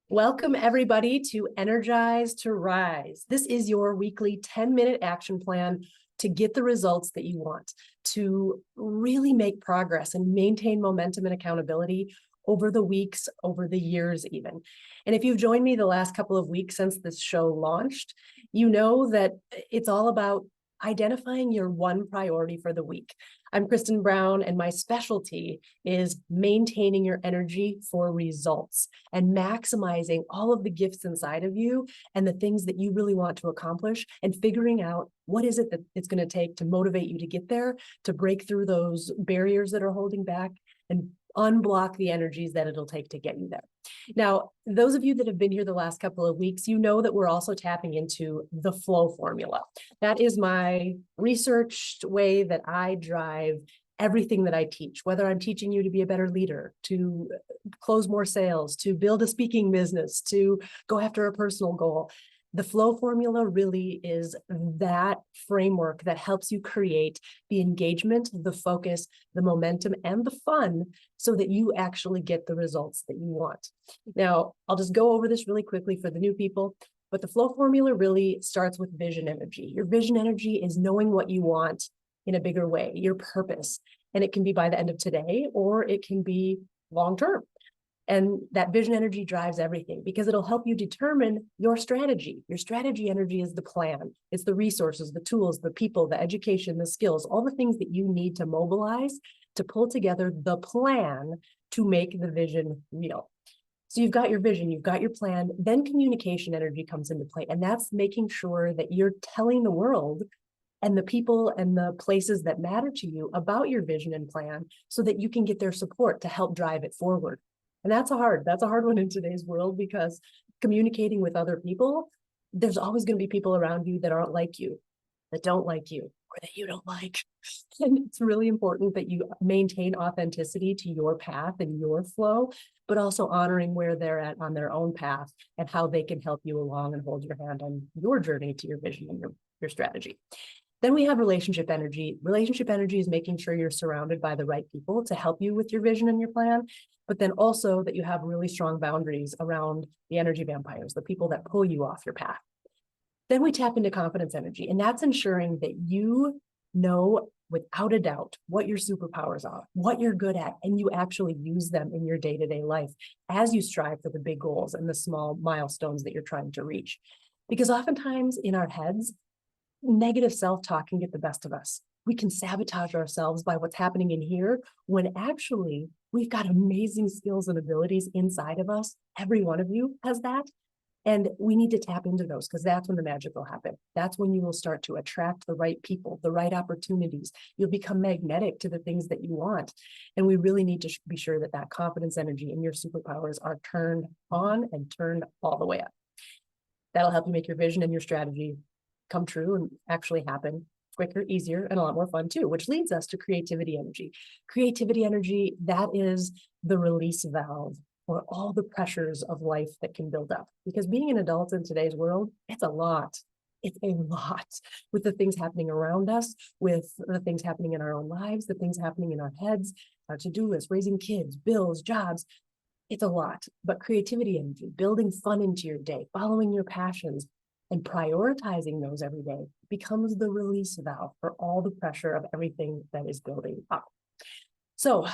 Welcome, everybody, to Energize to Rise. This is your weekly 10-minute action plan to get the results that you want, to really make progress and maintain momentum and accountability over the weeks, over the years even. And if you've joined me the last couple of weeks since this show launched, you know that it's all about identifying your one priority for the week. I'm Kristen Brown, and my specialty is maintaining your energy for results and maximizing all of the gifts inside of you and the things that you really want to accomplish, and figuring out what is it that it's going to take to motivate you to get there, to break through those barriers that are holding back and unblock the energies that it'll take to get you there. Now, those of you that have been here the last couple of weeks, you know that we're also tapping into the flow formula. That is my researched way that I drive everything that I teach, whether I'm teaching you to be a better leader, to close more sales, to build a speaking business, to go after a personal goal. The flow formula really is that framework that helps you create the engagement, the focus, the momentum, and the fun so that you actually get the results that you want. Now, I'll just go over this really quickly for the new people, but the flow formula really starts with vision energy. Your vision energy is knowing what you want in a bigger way, your purpose. And it can be by the end of today, or it can be long-term. And that vision energy drives everything because it'll help you determine your strategy. Your strategy energy is the plan. It's the resources, the tools, the people, the education, the skills, all the things that you need to mobilize to pull together the plan to make the vision real. So you've got your vision, you've got your plan, then communication energy comes into play. And that's making sure that you're telling the world and the people and the places that matter to you about your vision and plan so that you can get their support to help drive it forward. And that's a hard one in today's world, because communicating with other people, there's always going to be people around you that aren't like you, that don't like you, or that you don't like. And it's really important that you maintain authenticity to your path and your flow, but also honoring where they're at on their own path and how they can help you along and hold your hand on your journey to your vision and your strategy. Then we have relationship energy. Relationship energy is making sure you're surrounded by the right people to help you with your vision and your plan, but then also that you have really strong boundaries around the energy vampires, the people that pull you off your path. Then we tap into confidence energy, and that's ensuring that you know without a doubt what your superpowers are, what you're good at, and you actually use them in your day-to-day life as you strive for the big goals and the small milestones that you're trying to reach. Because oftentimes in our heads, negative self-talk can get the best of us. We can sabotage ourselves by what's happening in here when actually we've got amazing skills and abilities inside of us. Every one of you has that. And we need to tap into those, because that's when the magic will happen. That's when you will start to attract the right people, the right opportunities. You'll become magnetic to the things that you want. And we really need to be sure that that confidence energy and your superpowers are turned on and turned all the way up. That'll help you make your vision and your strategy come true and actually happen quicker, easier, and a lot more fun too, which leads us to creativity energy. Creativity energy, that is the release valve for all the pressures of life that can build up. Because being an adult in today's world, it's a lot. It's a lot, with the things happening around us, with the things happening in our own lives, the things happening in our heads, our to-do list, raising kids, bills, jobs. It's a lot. But creativity energy, building fun into your day, following your passions, and prioritizing those every day becomes the release valve for all the pressure of everything that is building up. So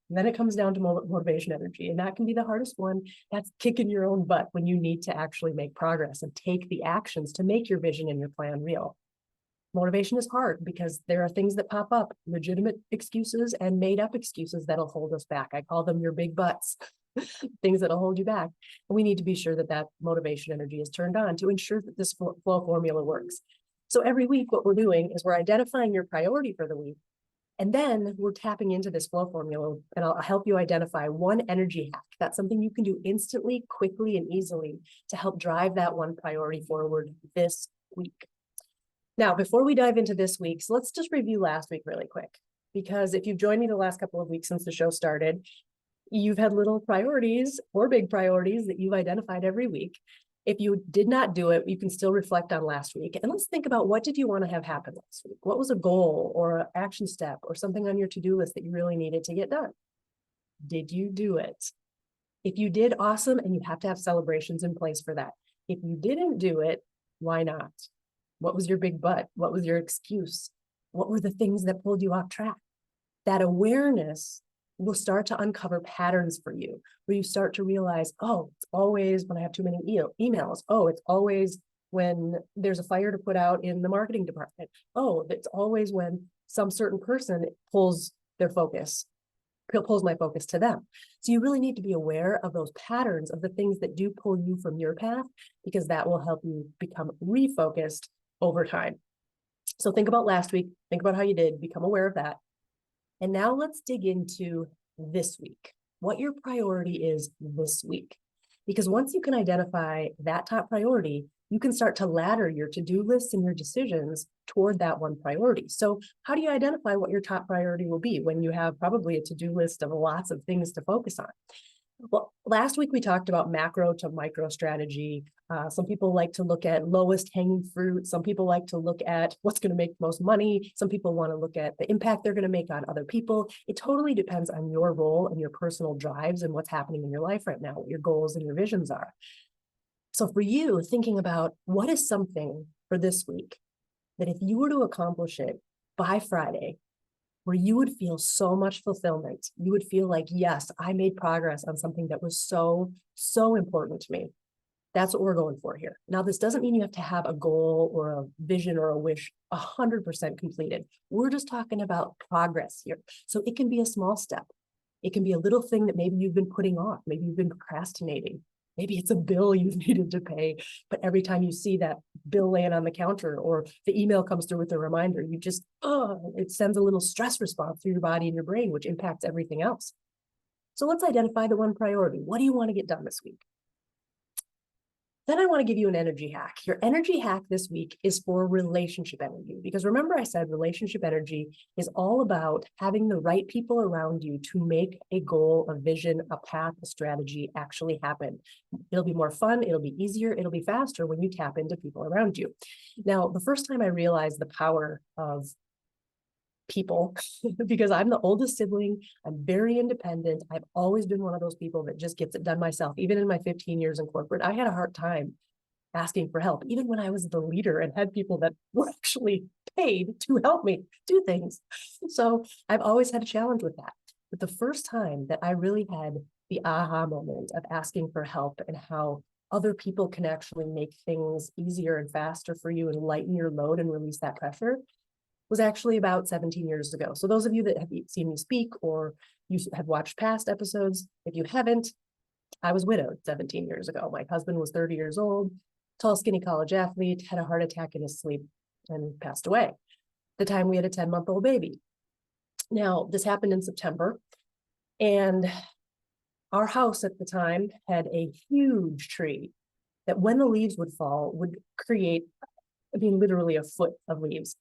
then it comes down to motivation energy, and that can be the hardest one. That's kicking your own butt when you need to actually make progress and take the actions to make your vision and your plan real. Motivation is hard because there are things that pop up, legitimate excuses and made up excuses that'll hold us back. I call them your big butts. Things that'll hold you back. And we need to be sure that that motivation energy is turned on to ensure that this flow formula works. So every week, what we're doing is we're identifying your priority for the week. And then we're tapping into this flow formula, and I'll help you identify one energy hack. That's something you can do instantly, quickly, and easily to help drive that one priority forward this week. Now, before we dive into this week's, let's just review last week really quick. Because if you've joined me the last couple of weeks since the show started, you've had little priorities or big priorities that you've identified every week. If you did not do it, you can still reflect on last week. And let's think about, what did you want to have happen last week? What was a goal or an action step or something on your to-do list that you really needed to get done? Did you do it? If you did, awesome, and you have to have celebrations in place for that. If you didn't do it, why not? What was your big but? What was your excuse? What were the things that pulled you off track? That awareness will start to uncover patterns for you, where you start to realize, oh, it's always when I have too many emails. Oh, it's always when there's a fire to put out in the marketing department. Oh, it's always when some certain person pulls my focus to them. So you really need to be aware of those patterns of the things that do pull you from your path, because that will help you become refocused over time. So think about last week, think about how you did, become aware of that. And now let's dig into this week, what your priority is this week. Because once you can identify that top priority, you can start to ladder your to-do lists and your decisions toward that one priority. So how do you identify what your top priority will be when you have probably a to-do list of lots of things to focus on? Well, last week we talked about macro to micro strategy. Some people like to look at lowest hanging fruit. Some people like to look at what's going to make most money. Some people want to look at the impact they're going to make on other people. It totally depends on your role and your personal drives and what's happening in your life right now, what your goals and your visions are. So for you, thinking about what is something for this week that if you were to accomplish it by Friday, where you would feel so much fulfillment, you would feel like, yes, I made progress on something that was so, so important to me. That's what we're going for here. Now, this doesn't mean you have to have a goal or a vision or a wish 100% completed. We're just talking about progress here. So it can be a small step. It can be a little thing that maybe you've been putting off. Maybe you've been procrastinating. Maybe it's a bill you've needed to pay, but every time you see that bill laying on the counter or the email comes through with a reminder, you just, it sends a little stress response through your body and your brain, which impacts everything else. So let's identify the one priority. What do you want to get done this week? Then I want to give you an energy hack. Your energy hack this week is for relationship energy, because remember I said relationship energy is all about having the right people around you to make a goal, a vision, a path, a strategy actually happen. It'll be more fun. It'll be easier. It'll be faster when you tap into people around you. Now, the first time I realized the power of people, because I'm the oldest sibling, I'm very independent. I've always been one of those people that just gets it done myself. Even in my 15 years in corporate, I had a hard time asking for help, even when I was the leader and had people that were actually paid to help me do things. So I've always had a challenge with that. But the first time that I really had the aha moment of asking for help and how other people can actually make things easier and faster for you and lighten your load and release that pressure was actually about 17 years ago. So those of you that have seen me speak or you have watched past episodes, if you haven't, I was widowed 17 years ago. My husband was 30 years old, tall, skinny college athlete, had a heart attack in his sleep and passed away. At the time we had a 10-month-old baby. Now, this happened in September, and our house at the time had a huge tree that when the leaves would fall would create, literally a foot of leaves.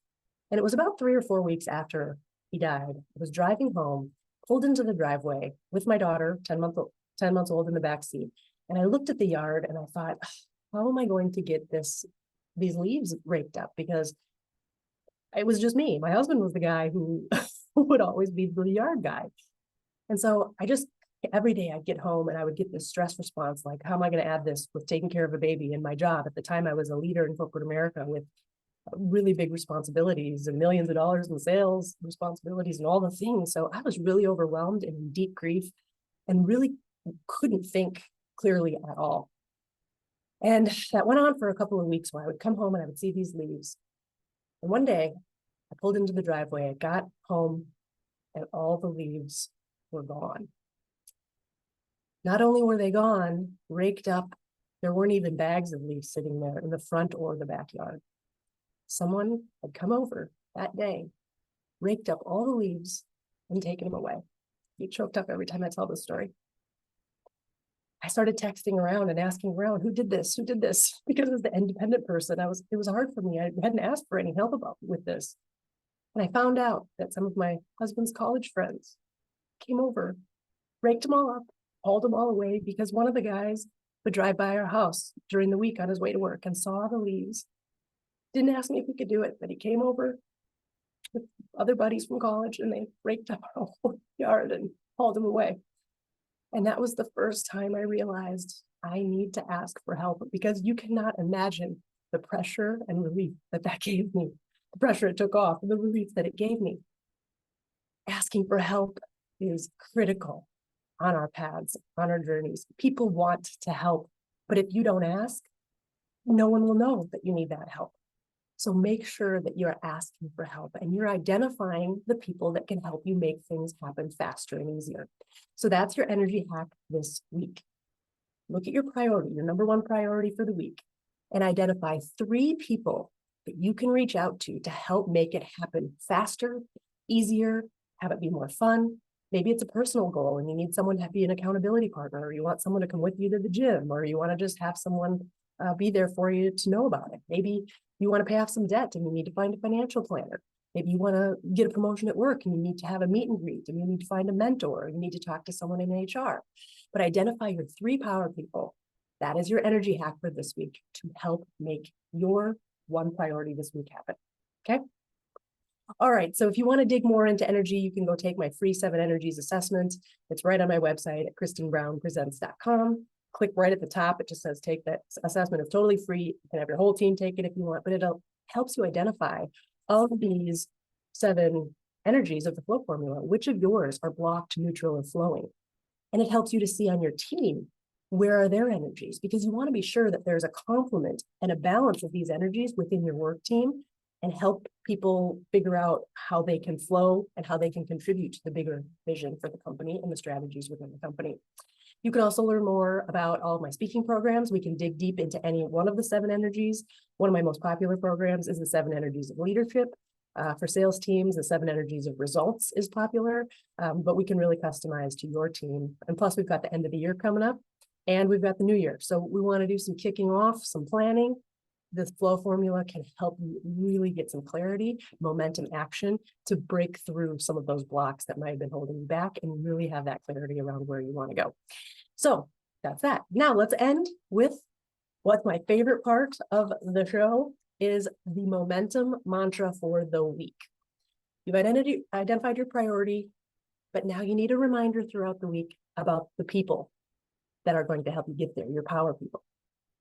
And it was about 3 or 4 weeks after he died. I was driving home, pulled into the driveway with my daughter, 10 months old in the back seat. And I looked at the yard and I thought, how am I going to get these leaves raked up? Because it was just me. My husband was the guy who would always be the yard guy. And so every day I'd get home and I would get this stress response, like, how am I going to add this with taking care of a baby and my job? At the time I was a leader in corporate America with really big responsibilities and millions of dollars in sales responsibilities and all the things. So I was really overwhelmed and in deep grief and really couldn't think clearly at all. And that went on for a couple of weeks where I would come home and I would see these leaves. And one day I pulled into the driveway, I got home, and all the leaves were gone. Not only were they gone, raked up, there weren't even bags of leaves sitting there in the front or the backyard. Someone had come over that day, raked up all the leaves and taken them away. You choked up every time I tell this story. I started texting around and asking around, who did this? Who did this? Because as the independent person, it was hard for me. I hadn't asked for any help with this. And I found out that some of my husband's college friends came over, raked them all up, hauled them all away, because one of the guys would drive by our house during the week on his way to work and saw the leaves. Didn't ask me if he could do it, but he came over with other buddies from college and they raked up our whole yard and hauled them away. And that was the first time I realized I need to ask for help, because you cannot imagine the pressure and relief that that gave me, the pressure it took off, and the relief that it gave me. Asking for help is critical on our paths, on our journeys. People want to help, but if you don't ask, no one will know that you need that help. So make sure that you're asking for help and you're identifying the people that can help you make things happen faster and easier. So that's your energy hack this week. Look at your priority, your number one priority for the week, and identify 3 people that you can reach out to help make it happen faster, easier, have it be more fun. Maybe it's a personal goal and you need someone to be an accountability partner, or you want someone to come with you to the gym, or you want to just have someone be there for you to know about it. Maybe you want to pay off some debt and you need to find a financial planner. Maybe you want to get a promotion at work and you need to have a meet and greet, and you need to find a mentor, and you need to talk to someone in HR. But identify your 3 power people. That is your energy hack for this week to help make your one priority this week happen. Okay. All right. So if you want to dig more into energy, you can go take my free 7 Energies assessment. It's right on my website at KristenBrownPresents.com. Click right at the top. It just says take that assessment. It's totally free. You can have your whole team take it if you want, but it helps you identify all of these 7 energies of the flow formula. Which of yours are blocked, neutral, or flowing? And it helps you to see on your team, where are their energies? Because you want to be sure that there's a complement and a balance of these energies within your work team, and help people figure out how they can flow and how they can contribute to the bigger vision for the company and the strategies within the company. You can also learn more about all of my speaking programs. We can dig deep into any one of the 7 energies. One of my most popular programs is the 7 Energies of Leadership. For sales teams, the 7 Energies of Results is popular, but we can really customize to your team. And plus, we've got the end of the year coming up, and we've got the new year. So we want to do some kicking off, some planning. This flow formula can help you really get some clarity, momentum, action to break through some of those blocks that might have been holding you back, and really have that clarity around where you want to go. So that's that. Now let's end with what's my favorite part of the show is the momentum mantra for the week. You've identified your priority, but now you need a reminder throughout the week about the people that are going to help you get there, your power people.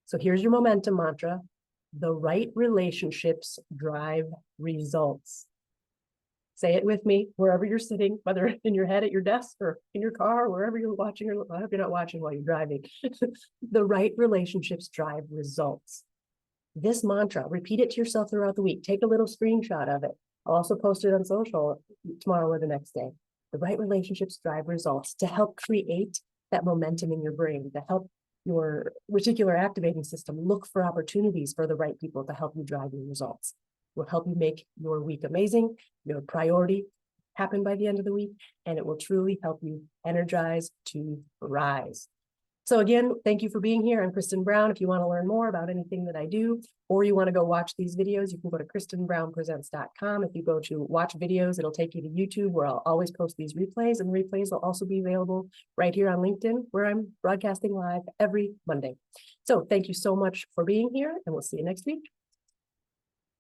So here's your momentum mantra. The right relationships drive results. Say it with me, wherever you're sitting, whether in your head at your desk or in your car, or wherever you're watching, or I hope you're not watching while you're driving. The right relationships drive results. This mantra, repeat it to yourself throughout the week. Take a little screenshot of it. I'll also post it on social tomorrow or the next day. The right relationships drive results, to help create that momentum in your brain, to help your reticular activating system look for opportunities for the right people to help you drive your results. Will help you make your week amazing, your priority happen by the end of the week, and it will truly help you energize to rise. So again, thank you for being here. I'm Kristen Brown. If you want to learn more about anything that I do, or you want to go watch these videos, you can go to KristenBrownPresents.com. If you go to watch videos, it'll take you to YouTube, where I'll always post these replays, and the replays will also be available right here on LinkedIn, where I'm broadcasting live every Monday. So thank you so much for being here, and we'll see you next week.